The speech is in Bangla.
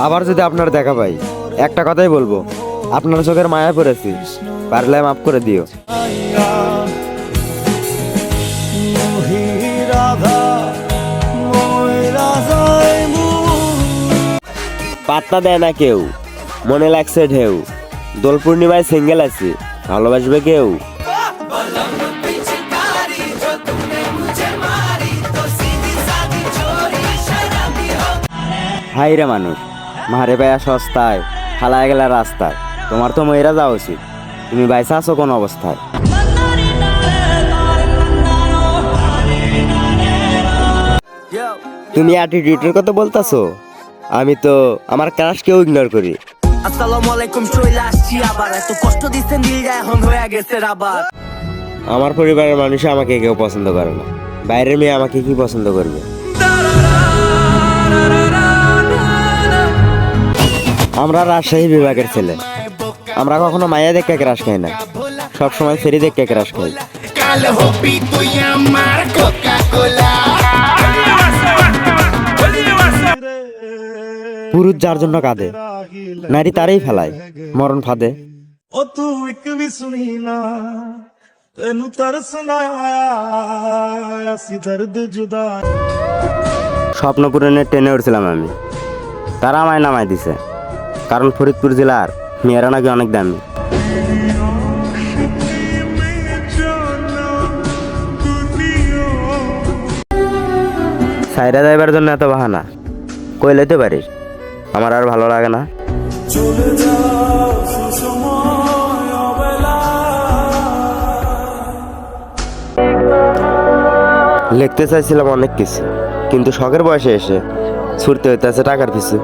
আবার যদি আপনার দেখা পাই একটা কথাই বলবো, আপনার চোখের মায়া পড়েছি, পারলে মাফ করে দিও। পাত্তা দেয় না কেউ, মনে লাগছে ঢেউ, দোল পূর্ণিমায় সিঙ্গেল আছি, ভালোবাসবে কেউ? হাই রে মানুষ, মারে পায়া সস্তায়, ফালায় গেলা রাস্তায়, তোমার তো ময়রা যাওয়া উচিত, তুমি বাইসা আছো কোন অবস্থায়? তুমি অ্যাটিটিউডের কথা বলতাছো, আমি তো আমার ক্রাশকেও ইগনোর করি। আসসালামু আলাইকুম, চলে আসছি আবার, এত কষ্ট দিচ্ছেন দিলটা এখন হয়ে গেছে আবার। আমার পরিবারের মানুষ আমাকে কেউ পছন্দ করে না, বাইরের মেয়ে আমাকে কি পছন্দ করবে? আমরা রাজশাহী বিভাগের ছেলে, আমরা কখনো মায়া দেখে ক্রাশ খাই না, সবসময় ফেরি দেখে ক্রাশ খাই। পুরুষ যার জন্য কাঁদে, নারী তারই ফেলায় মরণ ফাঁদে। ও তুই এক ਵੀ ਸੁਣੀ ਨਾ ਤੈਨੂੰ ਤਰਸ ਨਾ ਆਇਆ ਸੀ ਦਰਦ ਜੁਦਾ। স্বপ্ন পূরণের ট্রেনে উঠছিলাম আমি, তারা আমায় নামায় দিছে, কারণ ফরিদপুর জেলার মেয়েরা নাকি অনেক দামি। সাইরা যাইবার জন্য এত বাহানা, কইলেতে পারিস আমার আর ভালো লাগে না। লিখতে চাইছিলাম অনেক কিছু, কিন্তু শখের বয়সে এসে ছুটতে হইতেছে টাকার পিছু।